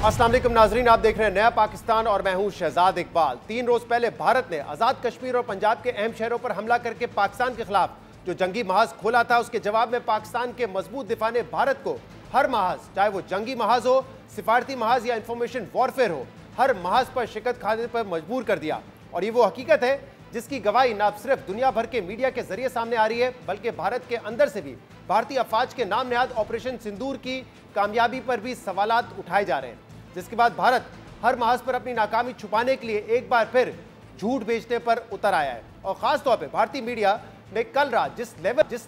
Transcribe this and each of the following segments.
अस्सलाम वालेकुम नाजरीन, आप देख रहे हैं नया पाकिस्तान और मैं हूं शहजाद इकबाल। 3 रोज पहले भारत ने आज़ाद कश्मीर और पंजाब के अहम शहरों पर हमला करके पाकिस्तान के खिलाफ जो जंगी महाज खोला था, उसके जवाब में पाकिस्तान के मजबूत दिफा ने भारत को हर महाज, चाहे वो जंगी महाज हो, सिफारती महाज या इंफॉर्मेशन वॉरफेयर हो, हर महाज पर शिकस्त खाने पर मजबूर कर दिया। और ये वो हकीकत है जिसकी गवाही न सिर्फ दुनिया भर के मीडिया के जरिए सामने आ रही है, बल्कि भारत के अंदर से भी भारतीय अफवाज के नाम नेहाद ऑपरेशन सिंदूर की कामयाबी पर भी सवालात उठाए जा रहे हैं, जिसके बाद भारत हर महाज पर अपनी नाकामी छुपाने के लिए एक बार फिर झूठ बेचने पर उतर आया है। और खास तौर पे भारतीय मीडिया ने कल रात जिस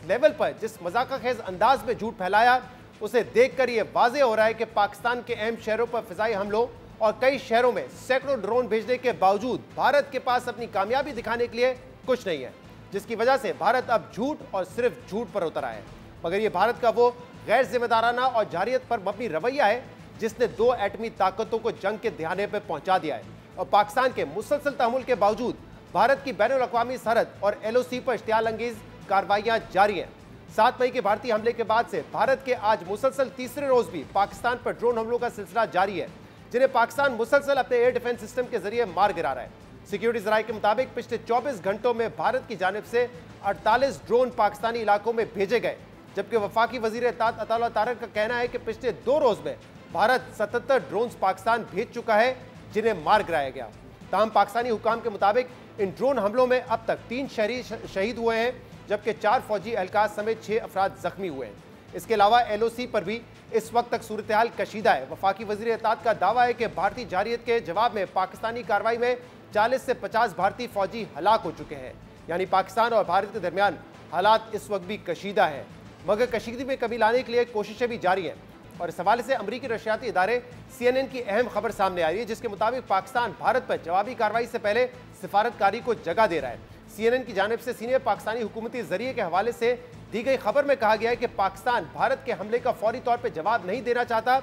लेवल पर जिस मजाकखेज अंदाज में झूठ फैलाया, उसे देखकर यह वाजे हो रहा है कि पाकिस्तान के अहम शहरों पर फिजाई हमलों और कई शहरों में सैकड़ों ड्रोन भेजने के बावजूद भारत के पास अपनी कामयाबी दिखाने के लिए कुछ नहीं है, जिसकी वजह से भारत अब झूठ और सिर्फ झूठ पर उतर आया है। मगर यह भारत का वो गैर जिम्मेदाराना और जारियत पर मबनी रवैया है जिसने 2 एटमी ताकतों को जंग के दहाने पर पहुंचा दिया है। और पाकिस्तान के मुसलसल तहमुल के बावजूद भारत की बैनुल-अक़वामी सरहद और LOC पर इश्तियाल अंगेज कार्रवाइयां जारी हैं। 7 मई के भारतीय हमले के बाद से भारत के आज मुसलसल तीसरे रोज भी पाकिस्तान पर ड्रोन हमलों का सिलसिला जारी है, जिन्हें पाकिस्तान मुसलसल अपने एयर डिफेंस सिस्टम के जरिए मार गिरा रहा है। सिक्योरिटी जराये के मुताबिक पिछले 24 घंटों में भारत की जानिब से 48 ड्रोन पाकिस्तानी इलाकों में भेजे गए, जबकि वफाकी वजीर इत्तेहाद अताउल्लाह तारक का कहना है कि पिछले 2 रोज में भारत 77 ड्रोन पाकिस्तान भेज चुका है, जिन्हें मार गिराया गया। ताहम पाकिस्तानी हुकाम के मुताबिक इन ड्रोन हमलों में अब तक 3 शहरी शहीद हुए हैं, जबकि 4 फौजी एहलकार समेत 6 अफराद जख्मी हुए हैं। इसके अलावा LOC पर भी इस वक्त तक सूरत हाल कशीदा है। वफाकी वजीर इत्तेहाद का दावा है कि भारतीय जारियत के जवाब में पाकिस्तानी कार्रवाई में 40 से 50 भारतीय फौजी हलाक हो चुके हैं। यानी पाकिस्तान और भारत के दरमियान हालात इस वक्त भी कशीदा है, मगर कशीदगी में कमी लाने के लिए कोशिशें भी जारी हैं। और इस हवाले से अमरीकी रशियाती इदारे CNN की अहम खबर सामने आ रही है, जिसके मुताबिक पाकिस्तान भारत पर जवाबी कार्रवाई से पहले सिफारतकारी को जगह दे रहा है। CNN की जानिब से सीनियर पाकिस्तानी हुकूमती जरिए के हवाले से दी गई खबर में कहा गया है कि पाकिस्तान भारत के हमले का फौरी तौर पर जवाब नहीं देना चाहता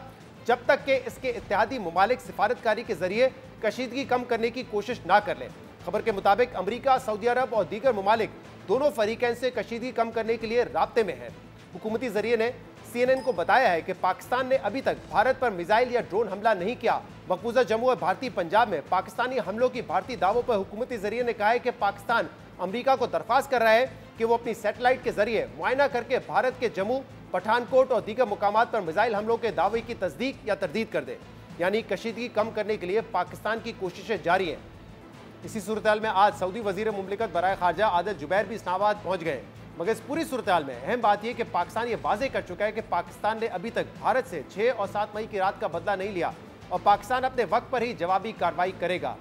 जब तक कि इसके इत्तेहादी ममालिक सिफारतकारी के जरिए कशीदगी कम करने की कोशिश ना कर लें। खबर के मुताबिक अमरीका, सऊदी अरब और दीगर ममालिक दोनों फरीकैन से कशीदगी कम करने के लिए राब्ते में है। हुकूमती जरिए ने CNN को बताया है कि पाकिस्तान ने अभी तक भारत पर मिसाइल या ड्रोन हमला नहीं किया। मकबूजा जम्मू और भारतीय पंजाब में पाकिस्तानी हमलों की भारतीय दावों पर हुकूमती जरिए ने कहा है कि पाकिस्तान अमेरिका को दरख्वास्त कर रहा है कि वो अपनी सैटेलाइट के जरिए मुआयना करके भारत के जम्मू, पठानकोट और दीगर मुकामात पर मिसाइल हमलों के दावे की तस्दीक या तरदीद कर दे। यानी कशीदगी कम करने के लिए पाकिस्तान की कोशिशें जारी हैं। इसी सूरत हाल में आज सऊदी वजीर मुमलिकत बराए खारजा आदिल जुबैर भी इस्लामाबाद पहुंच गए। मगर इस पूरी सूरत हाल में अहम बात यह कि पाकिस्तान ये वाजे कर चुका है कि पाकिस्तान ने अभी तक भारत से 6 और 7 मई की रात का बदला नहीं लिया और पाकिस्तान अपने वक्त पर ही जवाबी कार्रवाई करेगा।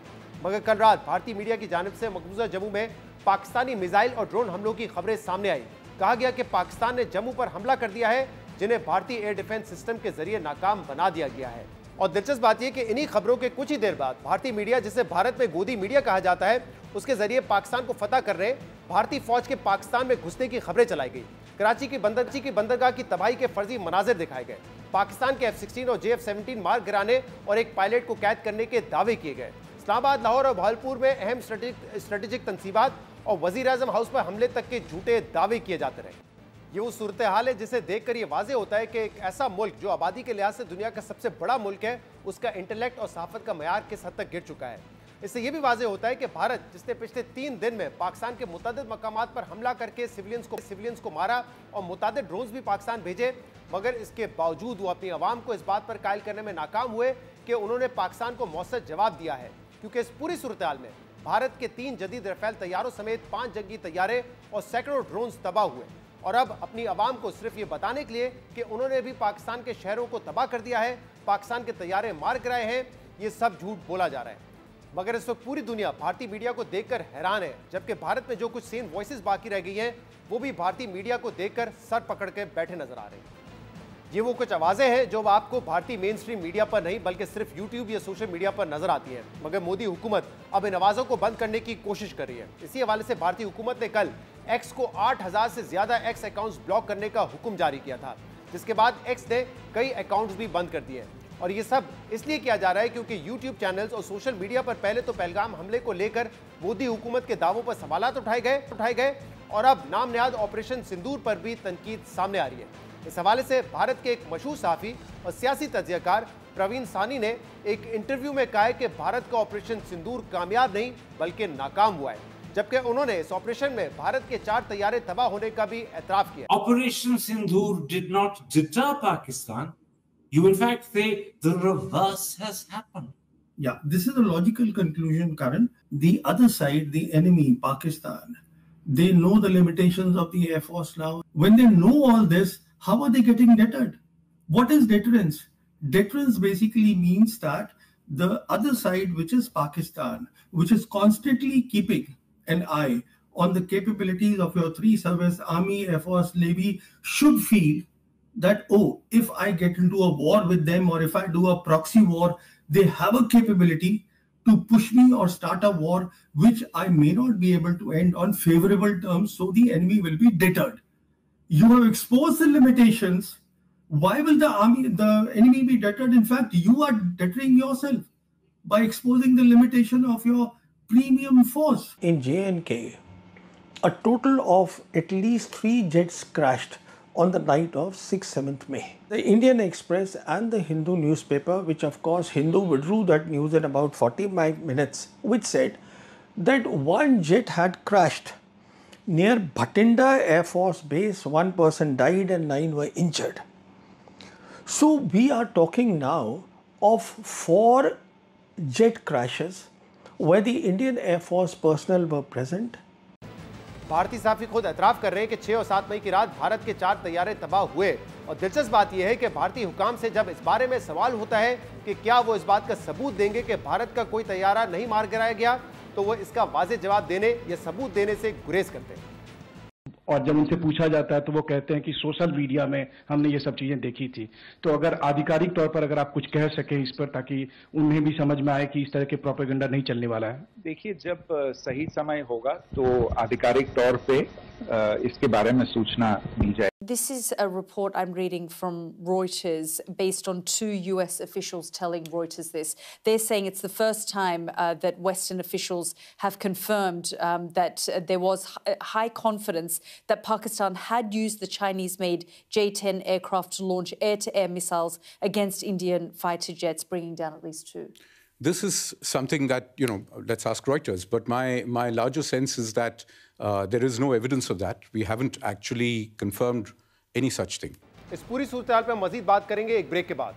मगर कल रात भारतीय मीडिया की जानिब से मकबूजा जम्मू में पाकिस्तानी मिसाइल और ड्रोन हमलों की खबरें सामने आई। कहा गया कि पाकिस्तान ने जम्मू पर हमला कर दिया है, जिन्हें भारतीय एयर डिफेंस सिस्टम के जरिए नाकाम बना दिया गया है। और दिलचस्प बात यह कि इन्हीं खबरों के कुछ ही देर बाद भारतीय मीडिया, जिसे भारत में गोदी मीडिया कहा जाता है, उसके जरिए पाकिस्तान को फतह कर रहे भारतीय फौज के पाकिस्तान में घुसने की खबरें चलाई गई। कराची की बंदरगाह की तबाही के फर्जी मनाजिर दिखाए गए। पाकिस्तान के F-16 और JF-17 मार गिराने और एक पायलट को कैद करने के दावे किए गए। इस्लामाबाद, लाहौर और भावलपुर में अहम स्ट्रेटेजिक तंसीबात और वज़ीर-ए-आज़म हाउस पर हमले तक के झूठे दावे किए जाते रहे। ये वो सूरत हाल है जिसे देखकर ये वाजे होता है कि एक ऐसा मुल्क जो आबादी के लिहाज से दुनिया का सबसे बड़ा मुल्क है, उसका इंटेलेक्ट और सहाफत का मयार किस हद तक गिर चुका है। इससे यह भी वाजे होता है कि भारत, जिसने पिछले 3 दिन में पाकिस्तान के मुतअद्दिद मकामात पर हमला करके सिविलियंस को मारा और मुतअद्दिद ड्रोन्स भी पाकिस्तान भेजे, मगर इसके बावजूद वो अपनी आवाम को इस बात पर कायल करने में नाकाम हुए कि उन्होंने पाकिस्तान को मौसर जवाब दिया है। क्योंकि इस पूरी सूरत हाल में भारत के 3 जदीद राफेल तैयारों समेत 5 जंगी तैयारे और सैकड़ों ड्रोन्स तबाह हुए। और अब अपनी आवाम को सिर्फ ये बताने के लिए कि उन्होंने भी पाकिस्तान के शहरों को तबाह कर दिया है, पाकिस्तान के तैयारे मार गिराए हैं, ये सब झूठ बोला जा रहा है। मगर इस वक्त पूरी दुनिया भारतीय मीडिया को देखकर हैरान है, जबकि भारत में जो कुछ सेन वॉइसेस बाकी रह गई हैं, वो भी भारतीय मीडिया को देखकर सर पकड़ के बैठे नजर आ रहे हैं। ये वो कुछ आवाज़ें हैं जो आपको भारतीय मेन स्ट्रीम मीडिया पर नहीं बल्कि सिर्फ यूट्यूब या सोशल मीडिया पर नजर आती है। मगर मोदी हुकूमत अब इन आवाज़ों को बंद करने की कोशिश कर रही है। इसी हवाले से भारतीय हुकूमत ने कल X को 8000 से ज्यादा X अकाउंट्स ब्लॉक करने का हुक्म जारी किया था, जिसके बाद X ने कई अकाउंट्स भी बंद कर दिए। और ये सब इसलिए किया जा रहा है क्योंकि यूट्यूब चैनल्स और सोशल मीडिया पर पहले तो पहलगाम हमले को लेकर मोदी हुकूमत के दावों पर सवालात उठाए गए और अब नाम नेहाद ऑपरेशन सिंदूर पर भी तनकीद सामने आ रही है। इस हवाले से भारत के एक मशहूर सहाफी और सियासी तज्जियाकार प्रवीण सानी ने एक इंटरव्यू में कहा है कि भारत का ऑपरेशन सिंदूर कामयाब नहीं बल्कि नाकाम हुआ है, जबकि उन्होंने इस ऑपरेशन में भारत के 4 तैयारे तबाह होने का भी एतराफ किया। Operation Sindoor did not deter Pakistan. You in fact say the reverse has happened. Yeah, this is a logical conclusion, Karan. The other side, the enemy, Pakistan, they know the limitations of the Air Force now. When they know all this, how are they getting deterred? What is deterrence? Deterrence basically means that the other side, which is Pakistan, which is constantly keeping an eye on the capabilities of your three service, Army, Air Force, Navy, should feel that, oh, if I get into a war with them or if I do a proxy war, they have a capability to push me or start a war which I may not be able to end on favorable terms, so the enemy will be deterred. You have exposed the limitations. Why will the enemy be deterred? In fact, you are deterring yourself by exposing the limitation of your premium force. In J&K, a total of at least 3 jets crashed on the night of 6-7th May. The Indian Express and the Hindu newspaper, which of course Hindu withdrew that news in about 45 minutes, which said that 1 jet had crashed near Bhatinda Air Force Base. 1 person died and 9 were injured. So we are talking now of 4 jet crashes where the Indian Air Force personnel were present. भारतीय साफी खुद एतराफ कर रहे हैं कि 6 और 7 मई की रात भारत के 4 तैयारे तबाह हुए। और दिलचस्प बात यह है कि भारतीय हुकाम से जब इस बारे में सवाल होता है कि क्या वो इस बात का सबूत देंगे कि भारत का कोई तैयारा नहीं मार गिराया गया, तो वो इसका वाज़ेह जवाब देने या सबूत देने से गुरेज करते हैं। और जब उनसे पूछा जाता है तो वो कहते हैं कि सोशल मीडिया में हमने ये सब चीजें देखी थी। तो अगर आधिकारिक तौर पर अगर आप कुछ कह सकें इस पर, ताकि उन्हें भी समझ में आए कि इस तरह के प्रोपेगेंडा नहीं चलने वाला है। देखिए, जब सही समय होगा तो आधिकारिक तौर पे इसके बारे में सूचना दी जाए। This is a report I'm reading from Reuters based on 2 US officials telling Reuters this. They're saying it's the first time that Western officials have confirmed that there was high confidence that Pakistan had used the Chinese-made J-10 aircraft to launch air-to-air missiles against Indian fighter jets, bringing down at least 2. This is something that, let's ask Reuters. But my larger sense is that there is no evidence of that. We haven't actually confirmed any such thing. इस पूरी सूरत-ए-हाल पर मजीद बात करेंगे एक break के बाद।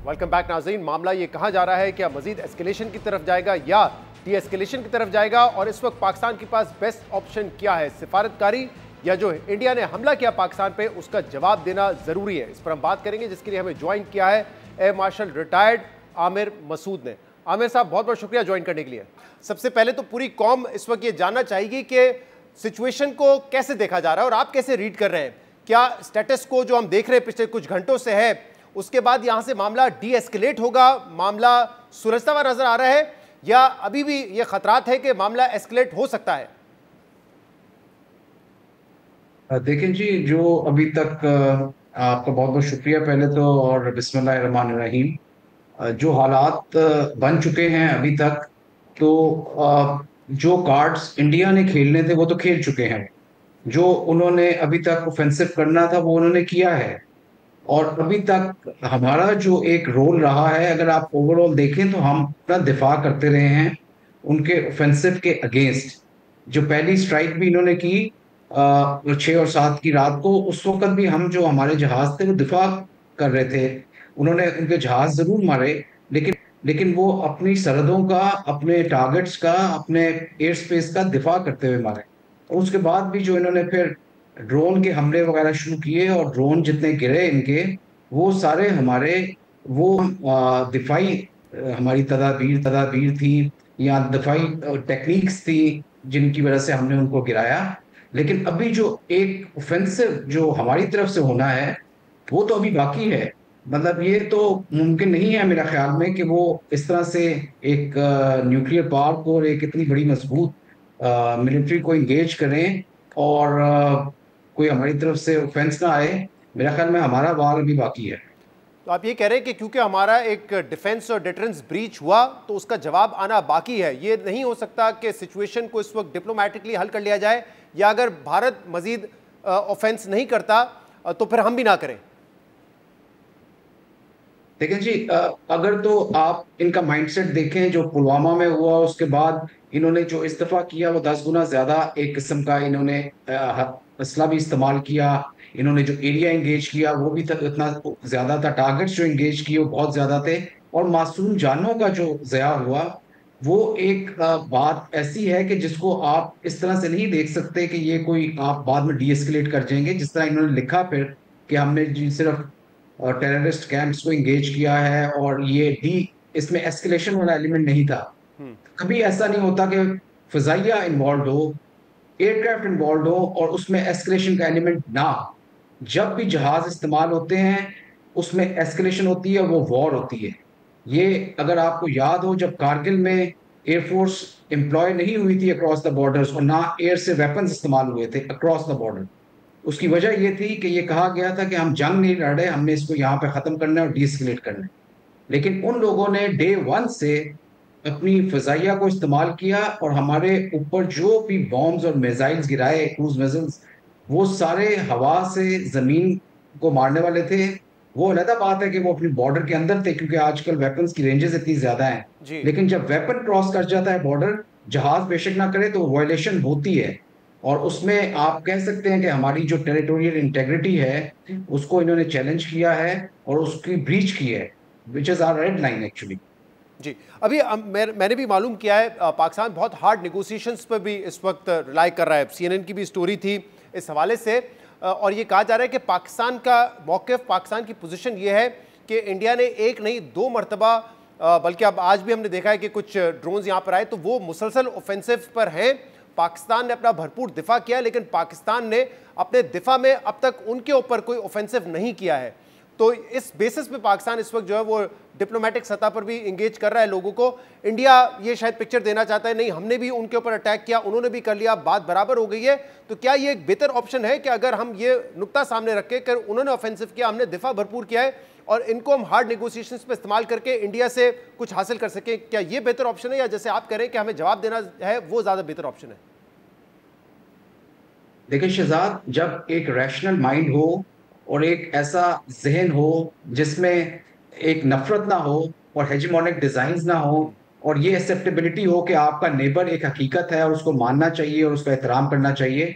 Welcome back नाज़रीन। मामला ये कहा जा रहा है कि मजीद एस्केलेशन की तरफ जाएगा या डी एस्केलेशन की तरफ जाएगा, और इस वक्त पाकिस्तान के पास बेस्ट ऑप्शन क्या है, सिफारतकारी या जो इंडिया ने हमला किया पाकिस्तान पे उसका जवाब देना जरूरी है। इस पर हम बात करेंगे, जिसके लिए हमें ज्वाइन किया है air marshal retired Aamir Masood ने। आमिर साहब, बहुत बहुत शुक्रिया ज्वाइन करने के लिए। सबसे पहले तो पूरी कौम इस वक्त ये जानना चाहेगी कि सिचुएशन को कैसे देखा जा रहा है और आप कैसे रीड कर रहे हैं। क्या स्टेटस को जो हम देख रहे हैं पिछले कुछ घंटों से है, उसके बाद यहां से मामला डी एस्केलेट होगा, मामला सुलझता हुआ नजर आ रहा है, या अभी भी ये खतरात है कि मामला एस्केलेट हो सकता है? देखें जी, जो अभी तक आपका बहुत बहुत शुक्रिया पहले तो, और बिस्मिल्लाहिर्रहमानिर्रहीम। जो हालात बन चुके हैं अभी तक, तो जो कार्ड्स इंडिया ने खेलने थे वो तो खेल चुके हैं। जो उन्होंने अभी तक ऑफेंसिव करना था वो उन्होंने किया है, और अभी तक हमारा जो एक रोल रहा है, अगर आप ओवरऑल देखें तो हम अपना दिफा करते रहे हैं उनके ऑफेंसिव के अगेंस्ट। जो पहली स्ट्राइक भी इन्होंने की 6 और 7 की रात को, उस वक्त भी हम जो हमारे जहाज थे वो दिफा कर रहे थे। उन्होंने उनके जहाज जरूर मारे, लेकिन वो अपनी सरहदों का, अपने टारगेट्स का, अपने एयर स्पेस का दिफा करते हुए मारे। और उसके बाद भी जो इन्होंने फिर ड्रोन के हमले वगैरह शुरू किए, और ड्रोन जितने गिरे इनके, वो सारे हमारे वो दिफाई हमारी तदाबीर थी या दिफाई टेक्निक्स थी जिनकी वजह से हमने उनको गिराया। लेकिन अभी जो एक ऑफेंसिव जो हमारी तरफ से होना है वो तो अभी बाकी है। मतलब ये तो मुमकिन नहीं है मेरा ख्याल में कि वो इस तरह से एक न्यूक्लियर पावर को और एक इतनी बड़ी मजबूत मिलिट्री को इंगेज करें और कोई हमारी तरफ से ऑफेंस ना आए। मेरा ख्याल में हमारा वार अभी बाकी है। तो आप ये कह रहे हैं कि क्योंकि हमारा एक डिफेंस और डिटरेंस ब्रीच हुआ तो उसका जवाब आना बाकी है, ये नहीं हो सकता कि सिचुएशन को इस वक्त डिप्लोमेटिकली हल कर लिया जाए, या अगर भारत मजीद ऑफेंस नहीं करता तो फिर हम भी ना करें? देखिए जी, अगर तो आप इनका माइंडसेट देखें जो पुलवामा में हुआ, उसके बाद इन्होंने जो इस्तीफा किया वो 10 गुना ज्यादा एक किस्म का इन्होंने असला भी इस्तेमाल किया, इन्होंने जो एरिया एंगेज किया वो भी इतना ज्यादा था, टारगेट्स जो एंगेज किए वो बहुत ज्यादा थे, और मासूम जानों का जो ज़या हुआ वो एक बात ऐसी है कि जिसको आप इस तरह से नहीं देख सकते कि ये कोई आप बाद में डीएस्केलेट कर जाएंगे, जिस तरह इन्होंने लिखा फिर कि हमने जी सिर्फ टेररिस्ट कैंप्स को एंगेज किया है और ये इसमें एस्केलेशन वाला एलिमेंट नहीं था। कभी ऐसा नहीं होता कि फिजाइया इन्वॉल्व हो, एयरक्राफ्ट इन्वॉल्व हो और उसमें एस्केलेशन का एलिमेंट ना। जब भी जहाज इस्तेमाल होते हैं उसमें एस्केलेशन होती है, वो वॉर होती है। ये अगर आपको याद हो, जब कारगिल में एयरफोर्स एम्प्लॉय नहीं हुई थी अक्रॉस द बॉर्डर्स और ना एयर से वेपन्स इस्तेमाल हुए थे अक्रॉस द बॉर्डर, उसकी वजह ये थी कि ये कहा गया था कि हम जंग नहीं लड़ रहे, हमने इसको यहाँ पे खत्म करना है और डीएस्केलेट करना है। लेकिन उन लोगों ने डे 1 से अपनी फजाइया को इस्तेमाल किया और हमारे ऊपर जो भी बॉम्ब्स और मिसाइल्स गिराए, क्रूज मिसाइल्स, वो सारे हवा से जमीन को मारने वाले थे। वो अलग बात है कि वो अपनी बॉर्डर के अंदर थे क्योंकि आजकल वेपन्स की रेंजेस इतनी ज्यादा हैं, लेकिन जब वेपन क्रॉस कर जाता है बॉर्डर, जहाज बेशक ना करे तो वायलेशन होती है। और उसमें आप कह सकते हैं कि हमारी जो टेरिटोरियल इंटेग्रिटी है उसको इन्होंने चैलेंज किया है और उसकी ब्रीच की है, which is our red line actually. जी, अभी मैंने भी मालूम किया है पाकिस्तान बहुत हार्ड नेगोशिएशंस पर भी इस वक्त रिलाई कर रहा है। CNN की भी स्टोरी थी इस हवाले से, और ये कहा जा रहा है कि पाकिस्तान का मौक़िफ़, पाकिस्तान की पोजीशन ये है कि इंडिया ने एक नहीं 2 मरतबा, बल्कि अब आज भी हमने देखा है कि कुछ ड्रोन्स यहाँ पर आए तो वो मुसलसल ऑफेंसिव पर हैं। पाकिस्तान ने अपना भरपूर दिफा किया, लेकिन पाकिस्तान ने अपने दिफा में अब तक उनके ऊपर कोई ऑफेंसिव नहीं किया है। तो इस बेसिस पे पाकिस्तान इस वक्त जो है वो डिप्लोमेटिक सतह पर भी इंगेज कर रहा है लोगों को। इंडिया ये शायद पिक्चर देना चाहता है, नहीं हमने भी उनके ऊपर अटैक किया, उन्होंने भी कर लिया, बात बराबर हो गई है। तो क्या ये एक बेहतर ऑप्शन है कि अगर हम ये नुक्ता सामने रख के उन्होंने ऑफेंसिव किया, हमने दिफा भरपूर किया है और इनको हम हार्ड नेगोशिएशंस पे इस्तेमाल करके इंडिया से कुछ हासिल कर सकें, क्या ये बेहतर ऑप्शन है, या जैसे आप कह रहे हैं कि हमें जवाब देना है वो ज़्यादा बेहतर ऑप्शन है? देखिए शहजाद, जब एक रैशनल माइंड हो और एक ऐसा जहन हो जिसमें एक नफरत ना हो और हेजेमोनिक डिजाइन्स ना हो और ये एक्सेप्टेबिलिटी हो कि आपका नेबर एक हकीकत है और उसको मानना चाहिए और उसका एहतराम करना चाहिए,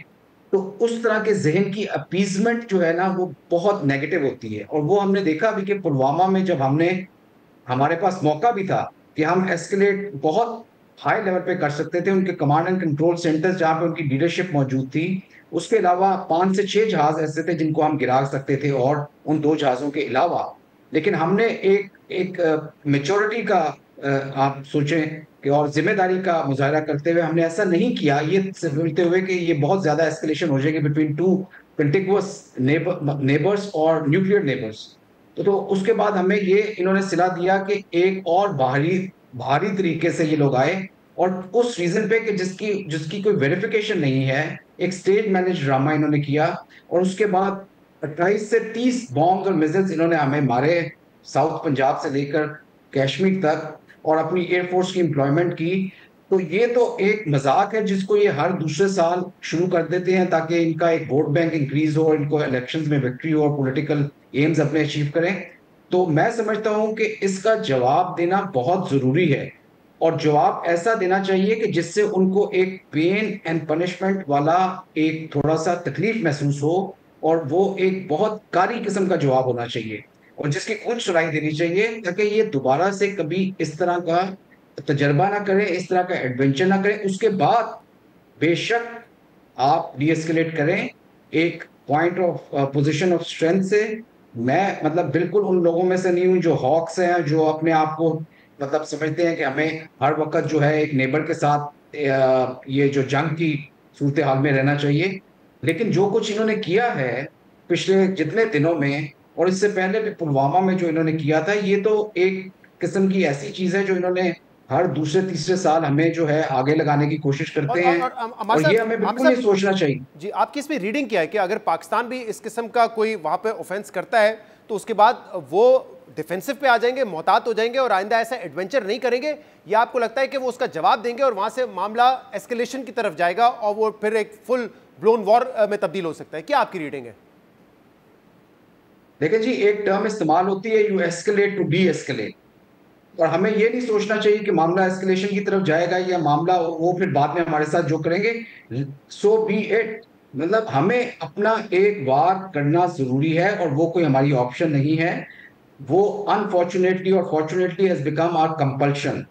तो उस तरह के जहन की अपीजमेंट जो है ना वो बहुत नेगेटिव होती है। और वो हमने देखा अभी कि पुलवामा में जब हमारे पास मौका भी था कि हम एस्केलेट बहुत हाई लेवल पे कर सकते थे, उनके कमांड एंड कंट्रोल सेंटर्स जहाँ पे उनकी लीडरशिप मौजूद थी, उसके अलावा 5 से 6 जहाज ऐसे थे जिनको हम गिरा सकते थे और उन 2 जहाजों के अलावा। लेकिन हमने एक मेच्योरिटी का आप सोचें कि और जिम्मेदारी का मुजाहरा करते हुए हमने ऐसा नहीं किया, ये समझते हुए कि ये बहुत ज्यादा एस्केलेशन हो जाएगी बिटवीन 2 कंटिगुअस नेबर्स और न्यूक्लियर नेबर्स। तो उसके बाद हमें ये इन्होंने सिला दिया कि एक और भारी तरीके से ये लोग आए और उस रीजन पे कि जिसकी कोई वेरिफिकेशन नहीं है, एक स्टेज मैनेज ड्रामा इन्होंने किया। और उसके बाद 28 से 30 बॉम्ब्स और मिसाइल्स इन्होंने हमें मारे, साउथ पंजाब से लेकर कश्मीर तक, और अपनी एयरफोर्स की एम्प्लॉयमेंट की। तो ये तो एक मजाक है जिसको ये हर दूसरे साल शुरू कर देते हैं ताकि इनका एक वोट बैंक इंक्रीज हो, इनको इलेक्शंस में विक्ट्री हो और पॉलिटिकल एम्स अपने अचीव करें। तो मैं समझता हूं कि इसका जवाब देना बहुत जरूरी है और जवाब ऐसा देना चाहिए कि जिससे उनको एक पेन एंड पनिशमेंट वाला एक थोड़ा सा तकलीफ महसूस हो, और वो एक बहुत कारी किस्म का जवाब होना चाहिए और जिसकी कुछ सुराई देनी चाहिए ताकि ये दोबारा से कभी इस तरह का तजर्बा ना करें, इस तरह का एडवेंचर ना करें। उसके बाद बेशक आप डीएस्केलेट करें एक point of position of strength से। मैं मतलब बिल्कुल उन लोगों में से नहीं हूं जो हॉक्स हैं, जो अपने आप को मतलब समझते हैं कि हमें हर वक्त जो है एक नेबर के साथ ये जो जंग की सूरत हाल में रहना चाहिए। लेकिन जो कुछ इन्होंने किया है पिछले जितने दिनों में और इससे पहले भी पुलवामा में जो इन्होंने किया था, ये तो एक किस्म की ऐसी चीज है जो इन्होंने हर दूसरे तीसरे साल हमें जो है आगे लगाने की कोशिश करते हैं और ये हमें बिल्कुल नहीं सोचना चाहिए। जी, आपकी इसमें रीडिंग क्या है कि अगर पाकिस्तान भी इस किस्म का कोई वहां पे ऑफेंस करता है तो उसके बाद वो डिफेंसिव पे आ जाएंगे, मोहतात हो जाएंगे और आइंदा ऐसा एडवेंचर नहीं करेंगे, या आपको लगता है कि वो उसका जवाब देंगे और वहां से मामला एस्केलेशन की तरफ जाएगा और वो फिर एक फुल ब्लोन वॉर में तब्दील हो सकता है? क्या आपकी रीडिंग है? देखिए जी, एक टर्म इस्तेमाल होती है, you escalate to deescalate, और हमें ये नहीं सोचना चाहिए कि मामला एस्केलेशन की तरफ जाएगा या मामला वो फिर बाद में हमारे साथ जो करेंगे सो बी इट। मतलब हमें अपना एक वार करना जरूरी है और वो कोई हमारी ऑप्शन नहीं है, वो अनफॉर्चुनेटली और fortunately has become our compulsion.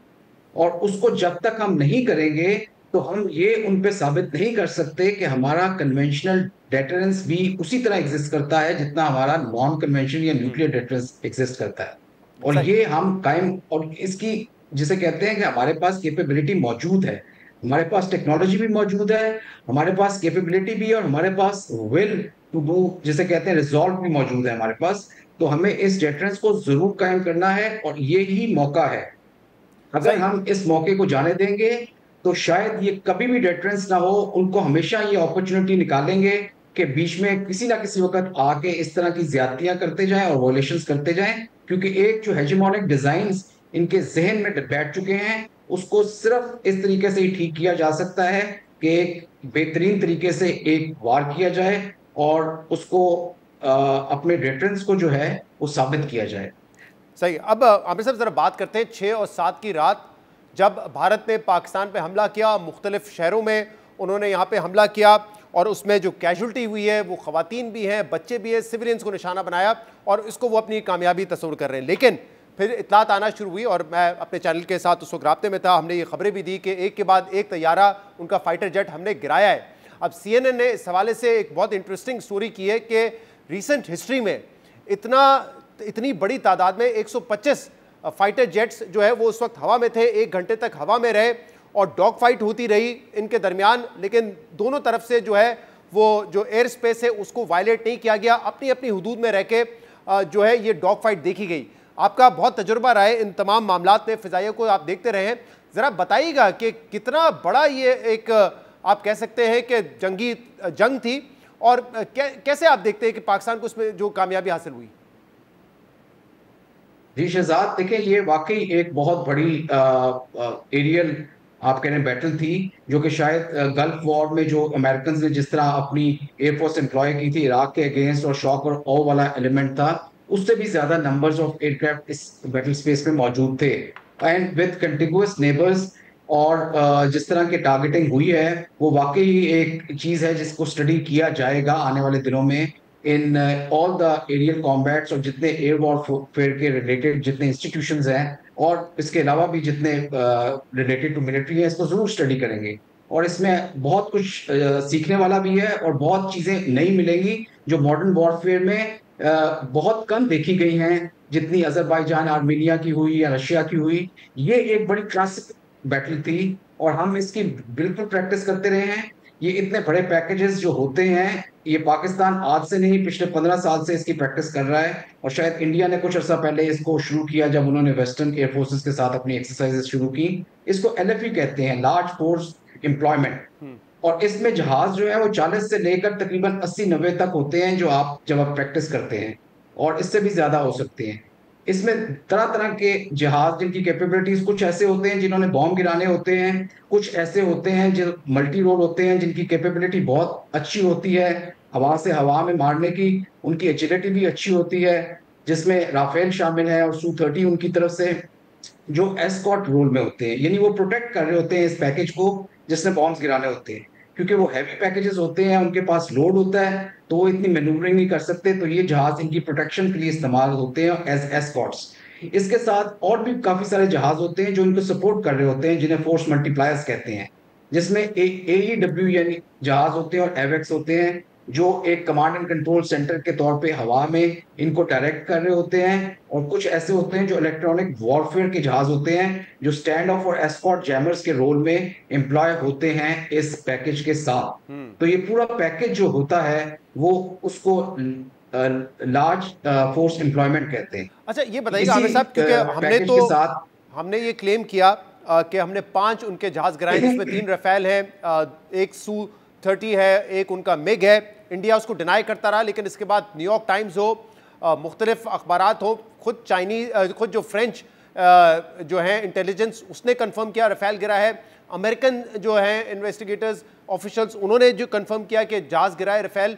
और उसको जब तक हम नहीं करेंगे तो हम ये उन पे साबित नहीं कर सकते कि हमारा कन्वेंशनल डेटरेंस भी उसी तरह एग्जिस्ट करता है जितना हमारा नॉन कन्वेंशनल या न्यूक्लियर डेटरेंस एग्जिस्ट करता है। और ये हम कायम, और इसकी जिसे कहते हैं कि हमारे पास कैपेबिलिटी मौजूद है, हमारे पास टेक्नोलॉजी भी मौजूद है, हमारे पास कैपेबिलिटी भी, और हमारे पास विल टू डू जिसे कहते हैं रिजॉल्व भी मौजूद है हमारे पास। तो हमें इस डेटरेंस को जरूर कायम करना है और ये ही मौका है। अगर हम इस मौके को जाने देंगे तो शायद ये कभी भी डेटरेंस ना हो। उनको हमेशा ये अपॉर्चुनिटी निकालेंगे कि बीच में किसी ना किसी वक्त आके इस तरह की ज्यादतियां करते जाएं और वॉयलेशंस करते जाएं, क्योंकि एक जो हेजेमोनिक डिजाइन्स इनके जहन में बैठ चुके हैं उसको सिर्फ इस तरीके से ही ठीक किया जा सकता है कि एक बेहतरीन तरीके से एक वार किया जाए और उसको अपने डेटरेंस को जो है वो साबित किया जाए। सही। अब आमिर साहब जरा बात करते हैं 6 और 7 की रात जब भारत ने पाकिस्तान पे हमला किया, मुख्तलिफ शहरों में उन्होंने यहाँ पे हमला किया और उसमें जो कैजुअल्टी हुई है वो ख़वातीन भी हैं, बच्चे भी हैं, सिविलियंस को निशाना बनाया और इसको वो अपनी कामयाबी तस्वुर कर रहे हैं। लेकिन फिर इतलात आना शुरू हुई और मैं अपने चैनल के साथ उस वक्त राब्ते में था, हमने ये खबरें भी दी कि एक के बाद एक तैयारा उनका फाइटर जेट हमने गिराया है। अब CNN ने इस हवाले से एक बहुत इंटरेस्टिंग स्टोरी की है कि रिसेंट हिस्ट्री में इतनी बड़ी तादाद में 125 फाइटर जेट्स जो है वो उस वक्त हवा में थे, 1 घंटे तक हवा में रहे और डॉग फाइट होती रही इनके दरमियान, लेकिन दोनों तरफ से जो है वो जो एयर स्पेस है उसको वायलेट नहीं किया गया, अपनी अपनी हुदूद में रह के जो है ये डॉग फाइट देखी गई। आपका बहुत तजुर्बा रहा है इन तमाम मामलात में, फिजाइया को आप देखते रहे हैं, ज़रा बताइएगा कि कितना बड़ा ये एक आप कह सकते हैं कि जंग थी और कैसे आप देखते हैं कि पाकिस्तान को उसमें जो कामयाबी हासिल हुई? जी शहजाद, देखिए ये वाकई एक बहुत बड़ी एरियल आप कह रहे हैं बैटल थी, जो कि शायद गल्फ वॉर में जो अमेरिकन ने जिस तरह अपनी एयरफोर्स एम्प्लॉय की थी इराक के अगेंस्ट और शॉक और ऑ वाला एलिमेंट था, उससे भी ज्यादा नंबर्स ऑफ एयरक्राफ्ट इस बैटल स्पेस में मौजूद थे एंड विद कंटिन्यूअस नेबर्स। और जिस तरह की टारगेटिंग हुई है वो वाकई एक चीज है जिसको स्टडी किया जाएगा आने वाले दिनों में in all the aerial combats, और जितने एयर वॉरफेयर के रिलेटेड जितने इंस्टीट्यूशंस हैं और इसके अलावा भी जितने रिलेटेड टू मिलिट्री है, इसको जरूर स्टडी करेंगे। और इसमें बहुत कुछ सीखने वाला भी है और बहुत चीजें नई मिलेंगी जो मॉडर्न वॉरफेयर में बहुत कम देखी गई हैं, जितनी अजरबैजान आर्मीनिया की हुई या रशिया की हुई। ये एक बड़ी क्लासिक बैटल थी और हम इसकी बिल्कुल प्रैक्टिस करते रहे हैं। ये इतने बड़े पैकेजेस जो होते हैं, ये पाकिस्तान आज से नहीं पिछले 15 साल से इसकी प्रैक्टिस कर रहा है, और शायद इंडिया ने कुछ अर्सा पहले इसको शुरू किया जब उन्होंने वेस्टर्न एयरफोर्सेस के साथ अपनी एक्सरसाइजेस शुरू की। इसको LFE कहते हैं, लार्ज फोर्स एम्प्लॉयमेंट। और इसमें जहाज जो है वो 40 से लेकर तकरीबन 80-90 तक होते हैं जो आप जब आप प्रैक्टिस करते हैं, और इससे भी ज्यादा हो सकते हैं। इसमें तरह तरह के जहाज जिनकी कैपेबिलिटीज, कुछ ऐसे होते हैं जिन्होंने बॉम्ब गिराने होते हैं, कुछ ऐसे होते हैं जो मल्टी रोल होते हैं जिनकी कैपेबिलिटी बहुत अच्छी होती है हवा से हवा में मारने की, उनकी एजिलिटी भी अच्छी होती है, जिसमें राफेल शामिल है और Su-30 उनकी तरफ से जो एस्कॉर्ट रोल में होते हैं, यानी वो प्रोटेक्ट कर रहे होते हैं इस पैकेज को जिसने बॉम्ब्स गिराने होते हैं, क्योंकि वो हैवी पैकेजेस होते हैं, उनके पास लोड होता है तो वो इतनी मैन्यूवरिंग नहीं कर सकते, तो ये जहाज इनकी प्रोटेक्शन के लिए इस्तेमाल होते हैं एज एस्कॉर्ट्स। इसके साथ और भी काफी सारे जहाज होते हैं जो इनको सपोर्ट कर रहे होते हैं, जिन्हें फोर्स मल्टीप्लायर्स कहते हैं, जिसमें AEW यानी जहाज होते हैं और एवेक्स होते हैं जो एक कमांड एंड कंट्रोल सेंटर के तौर पे हवा में इनको डायरेक्ट कर रहे होते हैं, और कुछ ऐसे होते हैं जो इलेक्ट्रॉनिक वॉरफेयर के जहाज होते हैं जो स्टैंड ऑफ और एस्कॉर्ट जैमर्स के रोल में एम्प्लॉय होते हैं इस पैकेज के साथ। तो ये पूरा पैकेज जो होता है वो उसको लार्ज फोर्स एम्प्लॉयमेंट कहते हैं। अच्छा ये बताइएगा आमिर साहब, क्योंकि हमने ये क्लेम किया कि हमने 5 उनके जहाज गिराए जिसमें 3 रफेल हैं, एक Su-30 है, एक उनका मिग है। इंडिया उसको डिनाई करता रहा, लेकिन इसके बाद न्यूयॉर्क टाइम्स हो, मुख्तलिफ अखबारात हो, खुद खुद जो फ्रेंच जो है इंटेलिजेंस उसने कंफर्म किया रफेल गिरा है, अमेरिकन जो है इन्वेस्टिगेटर्स ऑफिशियल्स उन्होंने जो कंफर्म किया कि जहाज गिरा है रफेल।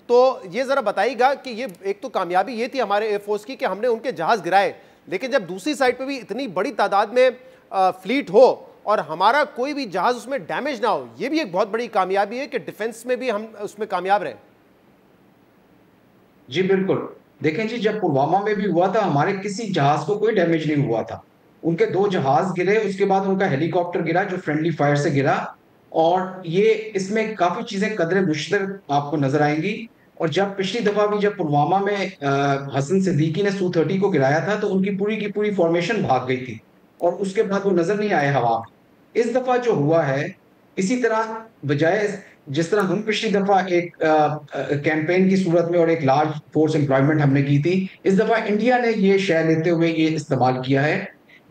तो ये ज़रा बताइएगा कि ये एक तो कामयाबी ये थी हमारे एयरफोर्स की कि हमने उनके जहाज़ गिराए, लेकिन जब दूसरी साइड पे भी इतनी बड़ी तादाद में फ्लीट हो और हमारा कोई भी जहाज़ उसमें डैमेज ना हो, ये भी एक बहुत बड़ी कामयाबी है कि डिफेंस में भी हम उसमें कामयाब रहे। जी बिल्कुल, देखें जी, जब पुलवामा में भी हुआ था हमारे किसी जहाज को कोई डैमेज नहीं हुआ था। उनके 2 जहाज गिरे, उसके बाद उनका हेलीकॉप्टर गिरा जो फ्रेंडली फायर से गिरा, और ये इसमें काफी चीजें कदरे मुश्तर आपको नजर आएंगी। और जब पिछली दफा भी जब पुलवामा में हसन सिद्दीकी ने Su-30 को गिराया था तो उनकी पूरी की पूरी फॉर्मेशन भाग गई थी और उसके बाद वो नजर नहीं आए हवा में। इस दफा जो हुआ है इसी तरह, बजाय जिस तरह हम पिछली दफा एक कैंपेन की सूरत में और एक लार्ज फोर्स एम्प्लॉयमेंट हमने की थी, इस दफा इंडिया ने ये शय लेते हुए ये इस्तेमाल किया है।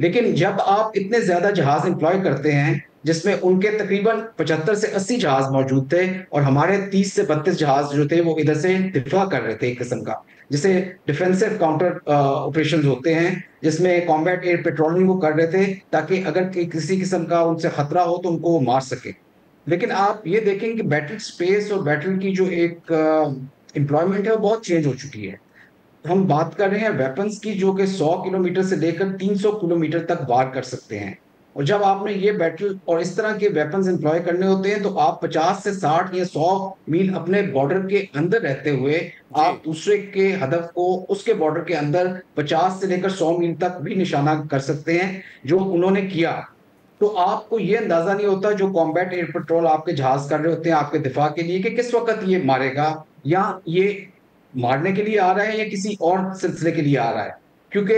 लेकिन जब आप इतने ज्यादा जहाज एम्प्लॉय करते हैं जिसमें उनके तकरीबन 75 से 80 जहाज मौजूद थे और हमारे 30 से 32 जहाज जो थे वो इधर से दिफा कर रहे थे, एक किस्म का जिसे डिफेंसिव काउंटर ऑपरेशंस होते हैं, जिसमें कॉम्बैट एयर पेट्रोलिंग वो कर रहे थे ताकि अगर किसी किस्म का उनसे खतरा हो तो उनको वो मार सके। लेकिन आप ये देखें कि बैटल स्पेस और बैटल की जो एक एम्प्लॉयमेंट है वो बहुत चेंज हो चुकी है। हम बात कर रहे हैं वेपन्स की जो कि 100 किलोमीटर से लेकर 300 किलोमीटर तक वार कर सकते हैं, और जब आपने ये बैटल और इस तरह के वेपन्स एम्प्लॉय करने होते हैं तो आप 50 से 60 या 100 मील अपने बॉर्डर के अंदर रहते हुए आप दूसरे के हदफ को उसके बॉर्डर के अंदर 50 से लेकर 100 मील तक भी निशाना कर सकते हैं, जो उन्होंने किया। तो आपको ये अंदाजा नहीं होता जो कॉम्बैट एयर पेट्रोल आपके जहाज कर रहे होते हैं आपके दिफा के लिए कि किस वक्त ये मारेगा, या ये मारने के लिए आ रहा है या किसी और सिलसिले के लिए आ रहा है। क्योंकि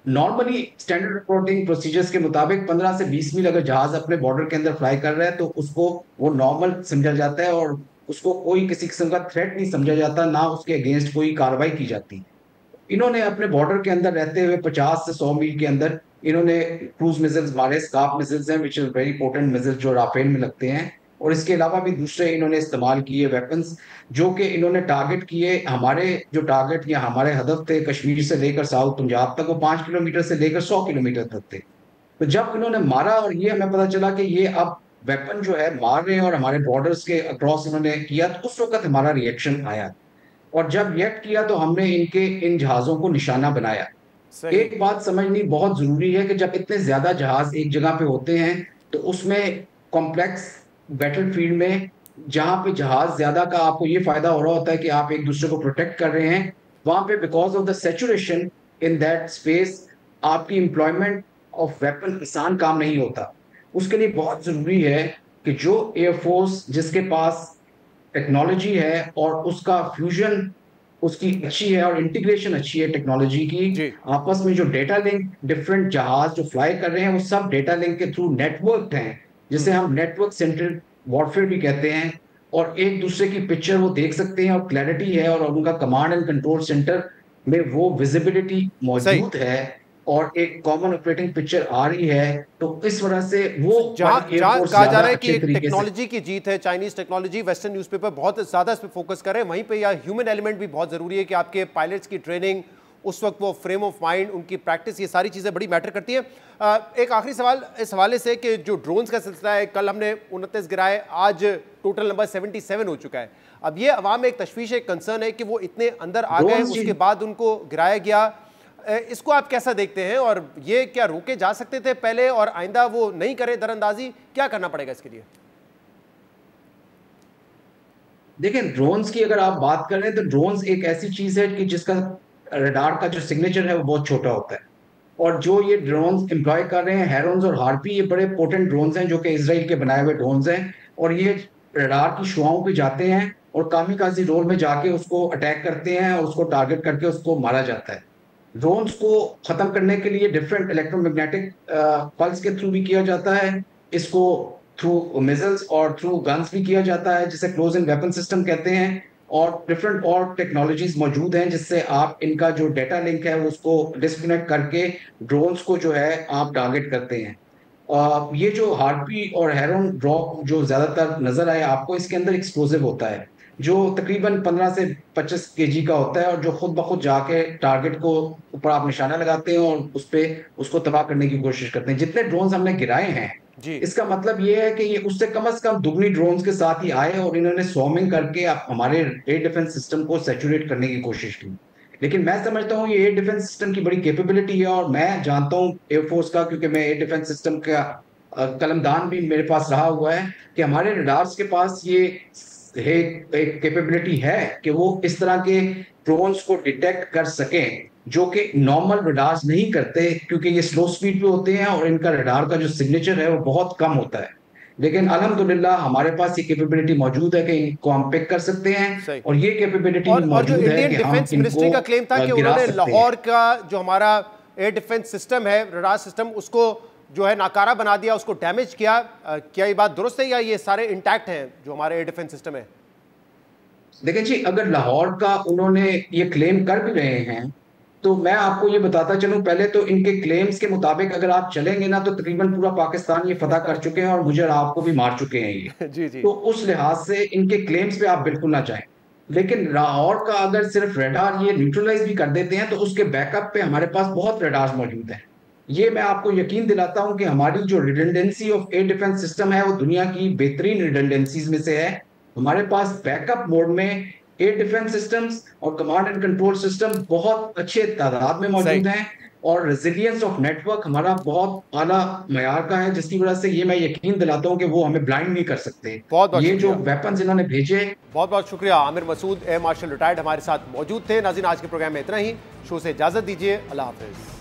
नॉर्मली स्टैंडर्ड रिपोर्टिंग प्रोसीजर्स के मुताबिक 15 से 20 मील अगर जहाज अपने बॉर्डर के अंदर फ्लाई कर रहा है तो उसको वो नॉर्मल समझा जाता है और उसको कोई किसी किस्म का थ्रेट नहीं समझा जाता, ना उसके अगेंस्ट कोई कार्रवाई की जाती। इन्होंने अपने बॉर्डर के अंदर रहते हुए 50 से 100 मील के अंदर इन्होंने क्रूज मिसाइल्स मारे, स्कार्प मिसाइल्स हैं which is very potent missiles जो राफेल में लगते हैं, और इसके अलावा भी दूसरे इन्होंने इस्तेमाल किए वेपन्स जो कि इन्होंने टारगेट किए। हमारे जो टारगेट या हमारे हदफ थे कश्मीर से लेकर साउथ पंजाब तक वो 5 किलोमीटर से लेकर 100 किलोमीटर तक थे। तो जब इन्होंने मारा और ये हमें पता चला कि ये अब वेपन जो है मार रहे हैं और हमारे बॉर्डर्स के अक्रॉस इन्होंने किया, तो उस वक्त हमारा रिएक्शन आया, और जब रिएक्ट किया तो हमने इनके इन जहाजों को निशाना बनाया। एक बात समझनी बहुत जरूरी है कि जब इतने ज्यादा जहाज एक जगह पे होते हैं तो उसमें कॉम्प्लेक्स बैटलफील्ड में जहां पे जहाज ज्यादा का आपको ये फायदा हो रहा होता है कि आप एक दूसरे को प्रोटेक्ट कर रहे हैं, वहां पे because of the saturation in that space आपकी एम्प्लॉयमेंट ऑफ वेपन आसान काम नहीं होता। उसके लिए बहुत जरूरी है कि जो एयरफोर्स जिसके पास टेक्नोलॉजी है और उसका फ्यूजन उसकी अच्छी है और इंटीग्रेशन अच्छी है टेक्नोलॉजी की, आपस में जो डेटा लिंक डिफरेंट जहाज जो फ्लाई कर रहे हैं वो सब डेटा लिंक के थ्रू नेटवर्क हैं, जिसे हम नेटवर्क सेंट्रल वॉरफेयर भी कहते हैं, और एक दूसरे की पिक्चर वो देख सकते हैं और क्लैरिटी है, और उनका कमांड एंड कंट्रोल सेंटर में वो विजिबिलिटी मौजूद है और एक कॉमन ऑपरेटिंग पिक्चर आ रही है। तो इस वजह से वो जहां कहा जा रहा है कि टेक्नोलॉजी की जीत है, चाइनीज टेक्नोलॉजी, वेस्टर्न न्यूज़पेपर बहुत ज्यादा इस पे फोकस कर रहे हैं, वहीं पे यह ह्यूमन एलिमेंट भी बहुत जरूरी है कि आपके पायलट्स की ट्रेनिंग, उस वक्त वो फ्रेम ऑफ माइंड, उनकी प्रैक्टिस, ये सारी चीज़ें बड़ी मैटर करती हैं। एक आखिरी सवाल इस हवाले से कि जो ड्रोन्स का सिलसिला है, कल हमने 29 गिराए, आज टोटल नंबर 77 हो चुका है। अब ये अवाम में एक तशवीश, एक कंसर्न है कि वो इतने अंदर आ गए, उसके बाद उनको गिराया गया, इसको आप कैसा देखते हैं, और ये क्या रोके जा सकते थे पहले और आइंदा वो नहीं करे दरअंदाजी, क्या करना पड़ेगा इसके लिए? देखें, ड्रोन्स की अगर आप बात करें तो ड्रोन्स एक ऐसी चीज है कि जिसका रडार का जो सिग्नेचर है वो बहुत छोटा होता है, और जो ये ड्रोन्स एम्प्लॉय कर रहे हैं हेरॉन्स और हार्पी, ये बड़े पोटेंट ड्रोन्स हैं जो कि इजराइल के बनाए हुए ड्रोन्स हैं, और ये रडार की शुआओं पे जाते हैं और कामी रोल में जाके उसको अटैक करते हैं और उसको टारगेट करके उसको मारा जाता है। ड्रोन्स को खत्म करने के लिए डिफरेंट इलेक्ट्रोमैग्नेटिक पल्स के थ्रू भी किया जाता है, इसको थ्रू मिसाइल्स और थ्रू गन्स भी किया जाता है, जिसे क्लोज इन वेपन सिस्टम कहते हैं, और डिफरेंट और टेक्नोलॉजीज मौजूद हैं जिससे आप इनका जो डेटा लिंक है उसको डिस्कनेक्ट करके ड्रोन्स को जो है आप टारगेट करते हैं। ये जो हार्पी और हेरॉन ड्रॉप जो ज्यादातर नजर आए आपको, इसके अंदर एक्सप्लोजिव होता है, जो तकरीबन 15 से 25 केजी का होता है और जो खुद ब खुद जाके टारगेट को ऊपर आप निशाना लगाते हैं और उस पे उसको तबाह करने की कोशिश करते हैं। जितने ड्रोन्स हमने गिराए हैं, इसका मतलब ये है कि ये उससे कम से कम दुगनी ड्रोन्स के साथ ही आए और इन्होंने स्वॉर्मिंग करके हमारे एयर डिफेंस सिस्टम को सैचुरेट करने की कोशिश की। लेकिन मैं समझता हूँ ये एयर डिफेंस सिस्टम की बड़ी कैपेबिलिटी है और मैं जानता हूँ एयरफोर्स का, क्योंकि मैं एयर डिफेंस सिस्टम का कलमदान भी मेरे पास रहा हुआ है, कि हमारे रडार्स के पास ये एक कैपेबिलिटी है कि वो इस तरह के ड्रोन्स को डिटेक्ट कर सकें जो कि नॉर्मल रडार्स नहीं करते, क्योंकि ये स्लो स्पीड पे होते हैं और इनका रडार का जो सिग्नेचर है वो बहुत कम होता है। लेकिन अल्हम्दुलिल्लाह हमारे पास ये कैपेबिलिटी मौजूद है कि इनको हम पिक कर सकते हैं और ये कैपेबिलिटी मौजूद है कि हम डिफेंस मिनिस्ट्री का क्लेम था कि उन्होंने लाहौर का जो हमारा एयर डिफेंस सिस्टम है, रडार सिस्टम, उसको जो है नाकारा बना दिया, उसको डैमेज किया। क्या ये बात दुरुस्त है या ये सारे इंटैक्ट हैं जो हमारे एयर डिफेंस सिस्टम है? देखिए जी, अगर लाहौर का उन्होंने ये क्लेम कर भी रहे हैं तो मैं आपको ये बताता चलूं, पहले तो इनके क्लेम्स के मुताबिक अगर आप चलेंगे ना तो तकरीबन पूरा पाकिस्तान ये फतह कर चुके हैं और मुझे और आपको भी मार चुके हैं ये। जी। तो उस लिहाज से इनके क्लेम्स पे आप बिल्कुल ना जाएं। लेकिन लाहौर का अगर सिर्फ रडार ये न्यूट्रलाइज भी कर देते हैं तो उसके बैकअप पे हमारे पास बहुत रडार्स मौजूद हैं। ये मैं आपको यकीन दिलाता हूं कि हमारी जो redundancy of air defence system है वो दुनिया की बेहतरीन रिडंडेंसीज में से है। हमारे पास बैकअप मोड में एयर डिफेंस सिस्टम्स और कमांड एंड कंट्रोल सिस्टम बहुत अच्छे तादाद में मौजूद हैं और रेजिलियंस ऑफ नेटवर्क हमारा बहुत आला मयार का है, जिसकी वजह से ये मैं यकीन दिलाता हूं कि वो हमें ब्लाइंड नहीं कर सकते। ये जो वेपन्स इन्होंने भेजे। बहुत बहुत शुक्रिया। Aamir Masood, air marshal retired, हमारे साथ मौजूद थे। नाज़रीन, आज के प्रोग्राम में इतना ही। शो से इजाजत दीजिए। अल्लाह हाफिज।